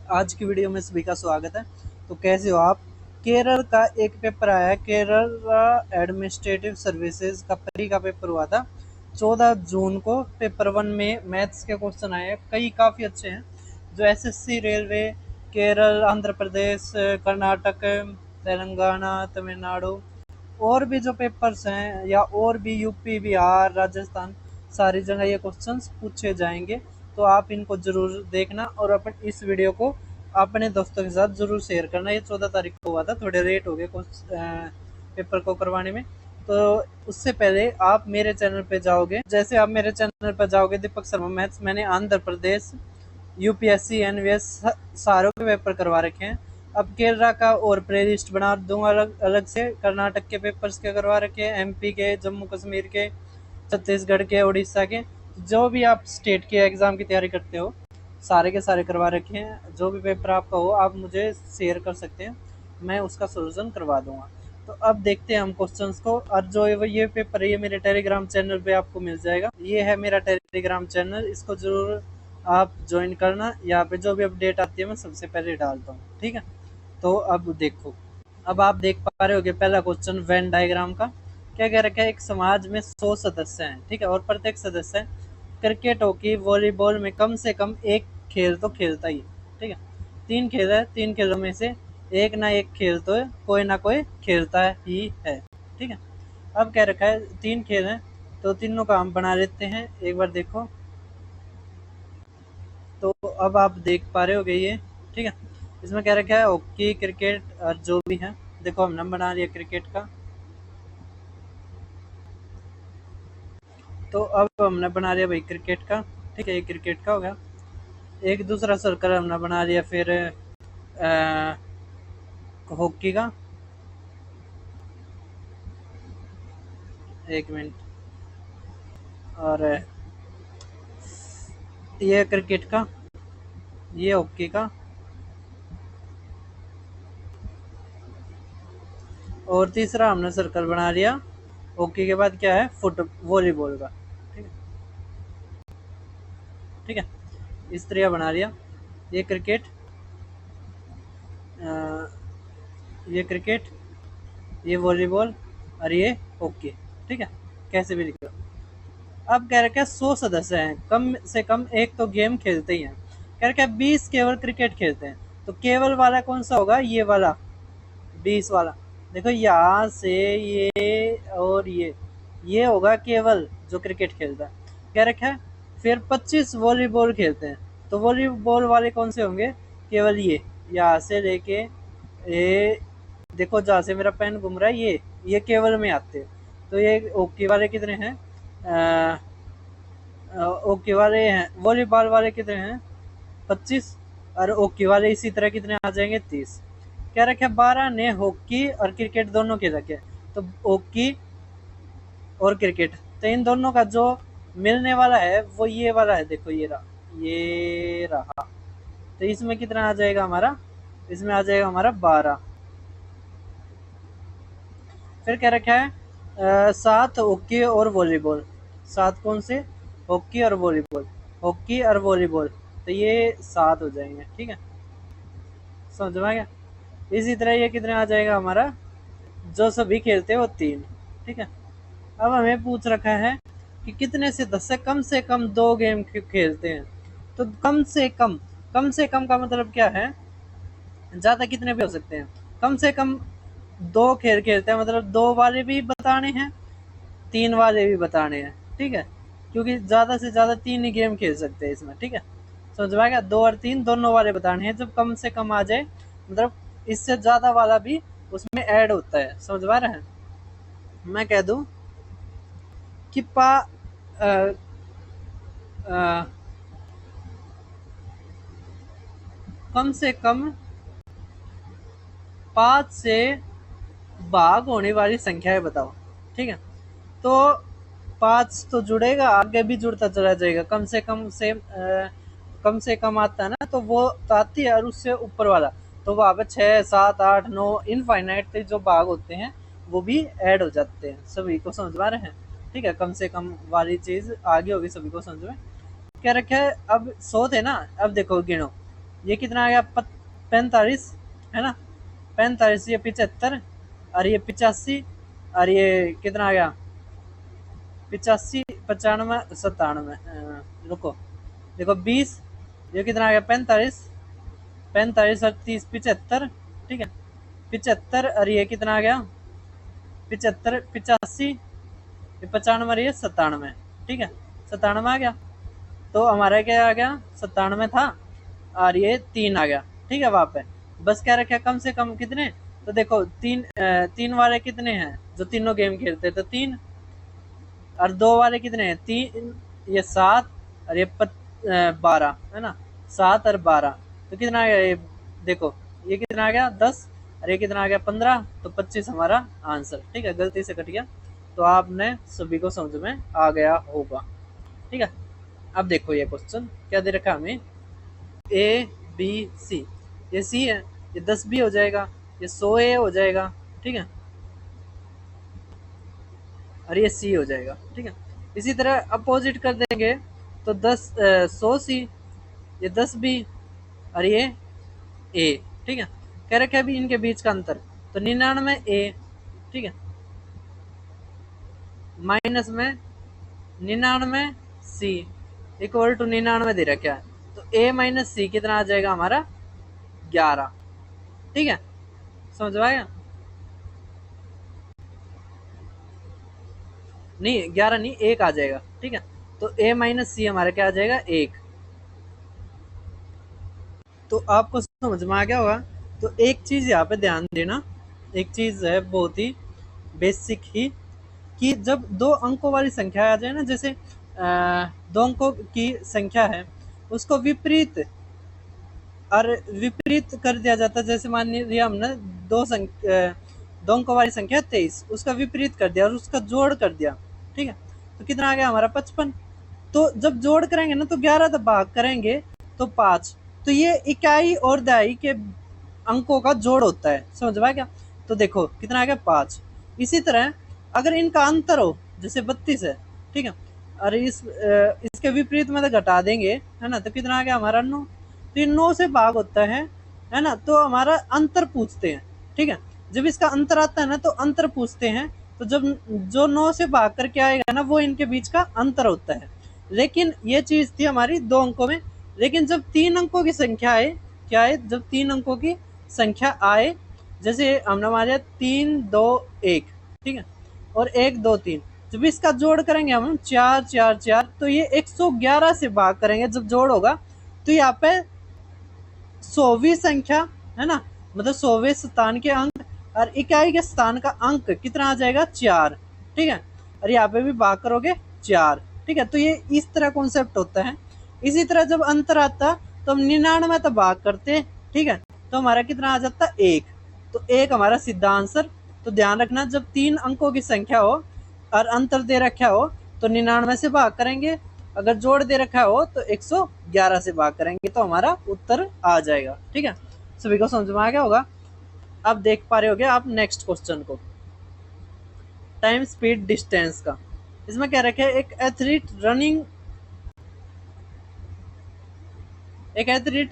आज की वीडियो में सभी का स्वागत है। तो कैसे हो आप? केरल का एक पेपर आया है, केरल एडमिनिस्ट्रेटिव सर्विसेज का प्री का पेपर हुआ था 14 जून को। पेपर 1 में मैथ्स के क्वेश्चन आए हैं, कई काफ़ी अच्छे हैं। जो एसएससी, रेलवे, केरल, आंध्र प्रदेश, कर्नाटक, तेलंगाना, तमिलनाडु और भी जो पेपर्स हैं, या और भी यूपी, बिहार, राजस्थान, सारी जगह ये क्वेश्चंस पूछे जाएंगे। तो आप इनको जरूर देखना और अपन इस वीडियो को अपने दोस्तों के साथ जरूर शेयर करना। ये 14 तारीख को हुआ था, थोड़े लेट हो गए पेपर को करवाने में। तो उससे पहले आप मेरे चैनल पे जाओगे, जैसे आप मेरे चैनल पर जाओगे दीपक शर्मा मैथ्स, मैंने आंध्र प्रदेश, यूपीएससी, एनवीएस सारों के पेपर करवा रखे हैं। अब केरला का और प्ले लिस्ट बना दूंगा अलग अलग से। कर्नाटक के पेपर्स के करवा रखे हैं, एमपी के, जम्मू कश्मीर के, छत्तीसगढ़ के, उड़ीसा के, जो भी आप स्टेट के एग्जाम की तैयारी करते हो सारे के सारे करवा रखे हैं। जो भी पेपर आपका हो आप मुझे शेयर कर सकते हैं, मैं उसका सोल्यूशन करवा दूंगा। तो अब देखते हैं हम क्वेश्चंस को। और जो ये पेपर है ये मेरे टेलीग्राम चैनल पे आपको मिल जाएगा। ये है मेरा टेलीग्राम चैनल, इसको जरूर आप ज्वाइन करना। यहाँ पे जो भी अपडेट आती है मैं सबसे पहले डालता हूँ, ठीक है। तो अब देखो, अब आप देख पा रहे होगे पहला क्वेश्चन वेन डायग्राम का। क्या कह रखा है? एक समाज में 100 सदस्य हैं, ठीक है, और प्रत्येक सदस्य क्रिकेट, हॉकी, वॉलीबॉल में कम से कम एक खेल तो खेलता ही है, ठीक है। 3 खेल है, 3 खेलों में से एक ना एक खेल तो कोई ना कोई खेलता ही है, ठीक है। अब कह रखा है 3 खेल हैं, तो तीनों का हम बना लेते हैं। एक बार देखो, तो अब आप देख पा रहे होगे ये, ठीक है। इसमें क्या रखा है? हॉकी, क्रिकेट और जो भी है। देखो हमने बना लिया क्रिकेट का, तो अब हमने बना लिया भाई क्रिकेट का, ठीक है, ये क्रिकेट का हो गया। एक दूसरा सर्कल हमने बना लिया फिर हॉकी का। एक मिनट, और ये क्रिकेट का, ये हॉकी का, और तीसरा हमने सर्कल बना लिया हॉकी के बाद क्या है? वॉलीबॉल का, ठीक है, ठीक है। इस तरह बना लिया। ये क्रिकेट, ये क्रिकेट, ये वॉलीबॉल और ये हॉकी, ठीक है, कैसे भी लिख लो। अब कह रखा है 100 सदस्य हैं, कम से कम एक तो गेम खेलते ही हैं। कह रखा है 20 केवल क्रिकेट खेलते हैं, तो केवल वाला कौन सा होगा? ये वाला 20 वाला। देखो यहाँ से ये और ये होगा केवल जो क्रिकेट खेलता है। कह रखा है फिर 25 वॉलीबॉल खेलते हैं, तो वॉलीबॉल वाले कौन से होंगे? केवल ये, यहाँ से लेके ये, देखो जहाँ से मेरा पेन घूम रहा है ये केवल में आते हैं। तो ये हॉकी वाले कितने हैं? हॉकी वाले हैं, वॉलीबॉल वाले कितने हैं? 25, और हॉकी वाले इसी तरह कितने आ जाएंगे? 30। क्या रखे? 12 ने हॉकी और क्रिकेट दोनों के रखे, तो हॉकी और क्रिकेट, तो इन दोनों का जो मिलने वाला है वो ये वाला है। देखो ये रहा, तो इसमें कितना आ जाएगा हमारा? इसमें आ जाएगा हमारा 12। फिर क्या रखा है? 7 हॉकी और वॉलीबॉल। 7 कौन से? हॉकी और वॉलीबॉल, हॉकी और वॉलीबॉल, तो ये 7 हो जाएंगे, ठीक है, समझ में आ गया। इसी तरह ये कितने आ जाएगा हमारा? जो सभी खेलते हैं वो 3, ठीक है। अब हमें पूछ रखा है कि कितने से कम 2 गेम खेलते हैं। तो कम से कम का मतलब क्या है? ज़्यादा कितने भी हो सकते हैं, कम से कम 2 खेल खेलते हैं, मतलब 2 वाले भी बताने हैं, 3 वाले भी बताने हैं, ठीक है। क्योंकि ज़्यादा से ज़्यादा 3 ही गेम खेल सकते हैं इसमें, ठीक है, समझ में आ गया। 2 और 3 दोनों वाले बताने हैं। जब कम से कम आ जाए मतलब इससे ज़्यादा वाला भी उसमें ऐड होता है, समझ में आ रहा है। मैं कह दूं कि अ, अ, कम से कम 5 से भाग होने वाली संख्याएं बताओ, ठीक है। तो 5 तो जुड़ेगा, आगे भी जुड़ता चला जाएगा। कम से कम आता है ना, तो वो तो आती है, और उससे ऊपर वाला तो वहाँ पे 6, 7, 8, 9 इनफाइनाइट जो भाग होते हैं वो भी ऐड हो जाते हैं। सभी को समझ में आ रहे हैं, ठीक है। कम से कम वाली चीज आगे होगी, सभी को समझ में। क्या रखा है? अब 100 थे ना, अब देखो गिनो, ये कितना आ गया 45 है ना, 45, ये 75 और ये 85 और ये कितना आ गया 85, 95, 97, रुको देखो 20, ये कितना आ गया 45, 45 और 30 75, ठीक है 75 और ये कितना आ गया 75, 85, ये 95 और ये 97, ठीक है 97 आ गया। तो हमारा क्या आ गया 97 था और ये 3 आ गया, ठीक है वहाँ पे बस क्या रखा कम से कम कितने, तो देखो 3 वाले कितने हैं जो तीनों गेम खेलते तो 3, और 2 वाले कितने हैं 3, ये 7 और ये 12 है ना, 7 और 12 तो कितना आ गया ये देखो, ये कितना आ गया 10 और ये कितना आ गया 15, तो 25 हमारा आंसर, ठीक है गलती से कट गया। तो आपने सभी को समझ में आ गया होगा, ठीक है। अब देखो ये क्वेश्चन क्या दे रखा है हमें, ए बी सी, ये सी है, ये 10 बी हो जाएगा, ये 100 ए हो जाएगा, ठीक है और ये सी हो जाएगा, ठीक है। इसी तरह अपोजिट कर देंगे तो 100 सी, ये 10 बी और ये ए, ठीक है। कह रखे अभी इनके बीच का अंतर, तो 99 ए, ठीक है माइनस में 99 सी इक्वल टू 99 दे रखा है, तो ए माइनस सी कितना आ जाएगा हमारा 11, ठीक है समझ आएगा, नहीं 11 नहीं 1 आ जाएगा, ठीक है तो ए माइनस सी हमारा क्या आ जाएगा 1। तो आपको समझ में आ गया होगा। तो एक चीज यहाँ पे ध्यान देना, एक चीज है बहुत ही बेसिक ही, कि जब 2 अंकों वाली संख्या आ जाए ना, जैसे 2 अंकों की संख्या है उसको विपरीत और विपरीत कर दिया जाता है, जैसे मान लिया हमने 2 अंकों वाली संख्या 23, उसका विपरीत कर दिया और उसका जोड़ कर दिया, ठीक है तो कितना आ गया हमारा 55। तो जब जोड़ करेंगे ना तो 11 तो भाग करेंगे तो 5, तो ये इकाई और दहाई के अंकों का जोड़ होता है, समझ में क्या। तो देखो कितना आ गया 5। इसी तरह अगर इनका अंतर हो जैसे 32 है, ठीक है और इसके विपरीत में तो घटा देंगे है ना, तो कितना आ गया हमारा 9, तो ये 9 से भाग होता है ना, तो हमारा अंतर पूछते हैं, ठीक है जब इसका अंतर आता है ना तो अंतर पूछते हैं, तो जब जो 9 से भाग करके आएगा ना वो इनके बीच का अंतर होता है। लेकिन ये चीज थी हमारी 2 अंकों में, लेकिन जब 3 अंकों की संख्या आए, क्या है जब 3 अंकों की संख्या आए, जैसे हमने हमारे 3 2 1, ठीक है और 1 2 3, जब इसका जोड़ करेंगे हम 4 4 4, तो ये 111 से भाग करेंगे जब जोड़ होगा, तो यहाँ पे 100वीं संख्या है ना, मतलब 100वें स्थान के अंक और इकाई के स्थान का अंक कितना आ जाएगा 4, ठीक है और यहाँ पे भी भाग करोगे 4, ठीक है तो ये इस तरह कॉन्सेप्ट होता है। इसी तरह जब अंतर आता तो हम 99 तो भाग करते, ठीक है तो हमारा कितना आ जाता 1, तो 1 हमारा सीधा आंसर। तो ध्यान रखना जब 3 अंकों की संख्या हो और अंतर दे रखा हो तो 99 से भाग करेंगे, अगर जोड़ दे रखा हो तो 111 से भाग करेंगे तो हमारा उत्तर आ जाएगा, ठीक है सभी को समझ में आ गया होगा। अब देख पा रहे होगे आप नेक्स्ट क्वेश्चन को, टाइम स्पीड डिस्टेंस का। इसमें क्या रखे एक athlete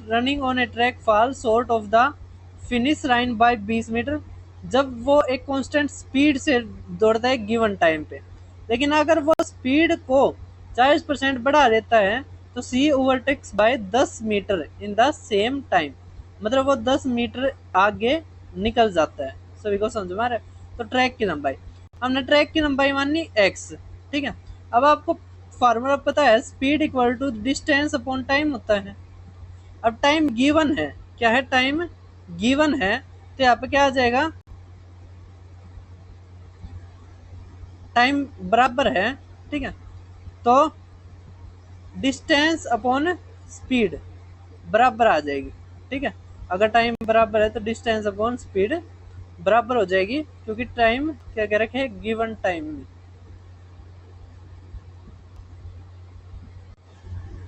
running on a track fall short of the finish line by 20 metre, जब वो एक कांस्टेंट स्पीड से दौड़ता है गिवन टाइम पे, लेकिन अगर वो स्पीड को 40% बढ़ा देता है तो C overtakes by 10 metre in the same time, मतलब वो 10 मीटर आगे निकल जाता है। सभी को समझ में आ रहा है। तो ट्रैक की लंबाई, हमने ट्रैक की लंबाई मानी x, ठीक है अब आपको फार्मूला पता है speed equal to distance upon time होता है। अब टाइम गिवन है, क्या है टाइम गिवन है, तो यहाँ पे क्या आ जाएगा टाइम बराबर है, ठीक है तो डिस्टेंस अपॉन स्पीड बराबर आ जाएगी, ठीक है अगर टाइम बराबर है तो डिस्टेंस अपॉन स्पीड बराबर हो जाएगी, क्योंकि टाइम क्या कह रखे है गिवन टाइम में,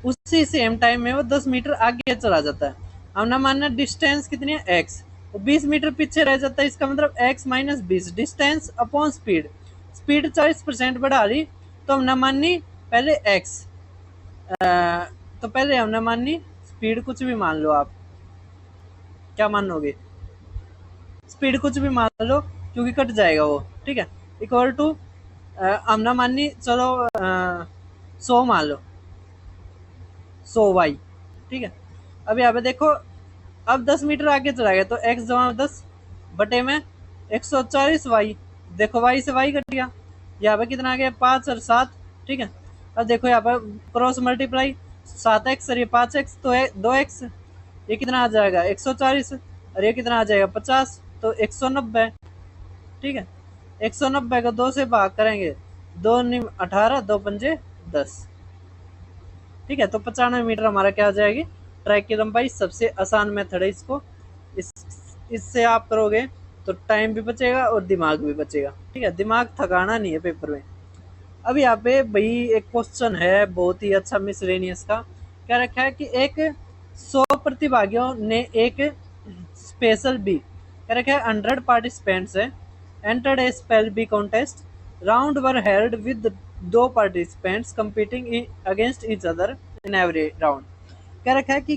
उसी सेम टाइम में वो 10 मीटर आगे चला जाता है। हमने मानना डिस्टेंस कितनी है x, वो 20 मीटर पीछे रह जाता है, इसका मतलब x minus 20 distance upon speed, speed 40% बढ़ा ली तो हमने माननी पहले x, तो पहले हमने माननी स्पीड कुछ भी मान लो आप, क्या मानोगे? स्पीड कुछ भी मान लो क्योंकि कट जाएगा वो, ठीक है। इक्वल टू आमना मानी चलो 100 मान लो, 100 y, ठीक है। अब यहाँ पे देखो, अब 10 मीटर आगे चला गया तो x जमा 10 बटे में 140y, देखो y से y कट गया, यहाँ पे कितना आ गया 5 और 7, ठीक है। अब देखो यहाँ पर क्रॉस मल्टीप्लाई 7x और ये 5x तो है 2x, ये कितना आ जाएगा 140 और ये कितना आ जाएगा 50 तो 190, ठीक है। 190 को 2 से भाग करेंगे, 2 निम 18, 2 पंजे 10, ठीक है। तो 95 मीटर हमारा क्या आ जाएगी ट्रैक की लंबाई। सबसे आसान मेथड है इसको, इससे आप करोगे तो टाइम भी बचेगा और दिमाग भी बचेगा, ठीक है। दिमाग थकाना नहीं है पेपर में। अब यहाँ पे भाई एक क्वेश्चन है बहुत ही अच्छा मिसलेनियस का, क्या रखा है कि एक 100 प्रतिभागियों ने एक स्पेशल बी, क्या रखा है 100 पार्टिसिपेंट्स है entered a spell bee contest. Round were held with दो participants competing against each other in every round. क्या रखा है कि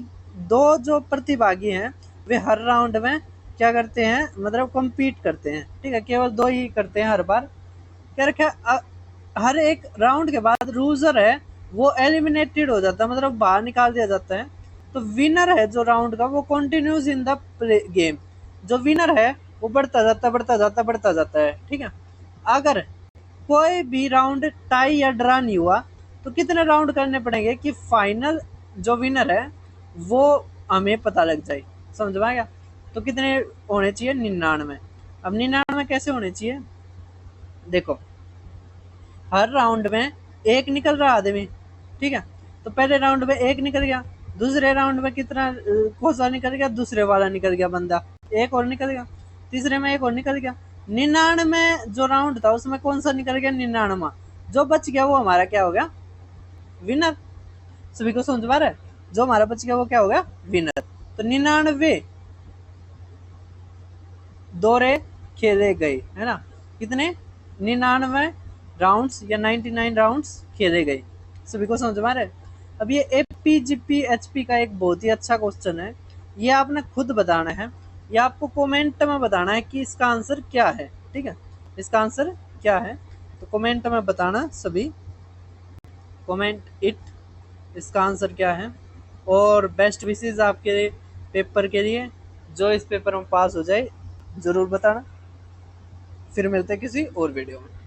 दो जो प्रतिभागी हैं वे हर राउंड में क्या करते हैं, मतलब compete करते हैं, ठीक है। केवल दो ही करते हैं हर बार। क्या रखा है हर एक राउंड के बाद लूजर है वो एलिमिनेटेड हो जाता है, मतलब बाहर निकाल दिया जाता है। तो विनर है जो राउंड का वो कंटिन्यूज इन द गेम, जो विनर है वो बढ़ता जाता बढ़ता जाता बढ़ता जाता है, ठीक है। अगर कोई भी राउंड टाई या ड्रा नहीं हुआ तो कितने राउंड करने पड़ेंगे कि फाइनल जो विनर है वो हमें पता लग जाए, समझ में आया? तो कितने होने चाहिए 99। अब 99 कैसे होने चाहिए, देखो हर राउंड में एक निकल रहा आदमी, ठीक है। तो पहले राउंड में एक निकल गया, दूसरे राउंड में कितना कौन सा निकल गया, दूसरे वाला निकल गया बंदा, एक और निकल गया, तीसरे में एक और निकल गया। 99 जो राउंड था उसमें कौन सा निकल गया 99, जो बच गया वो हमारा क्या हो गया विनर। सभी को समझ पा रहा है, जो हमारा बच गया वो क्या हो गया विनर। तो 99 दौरे खेले गए, है ना, कितने 99 राउंड्स या 99 राउंड्स खेले गए। सभी को समझ में आ रहा है। अब ये एपीजीपी एचपी का एक बहुत ही अच्छा क्वेश्चन है, ये आपने खुद बताना है, या आपको कमेंट में बताना है कि इसका आंसर क्या है, ठीक है। इसका आंसर क्या है तो कमेंट में बताना, सभी कमेंट इट इसका आंसर क्या है। और बेस्ट विशेज आपके पेपर के लिए, जो इस पेपर में पास हो जाए जरूर बताना। फिर मिलते हैं किसी और वीडियो में।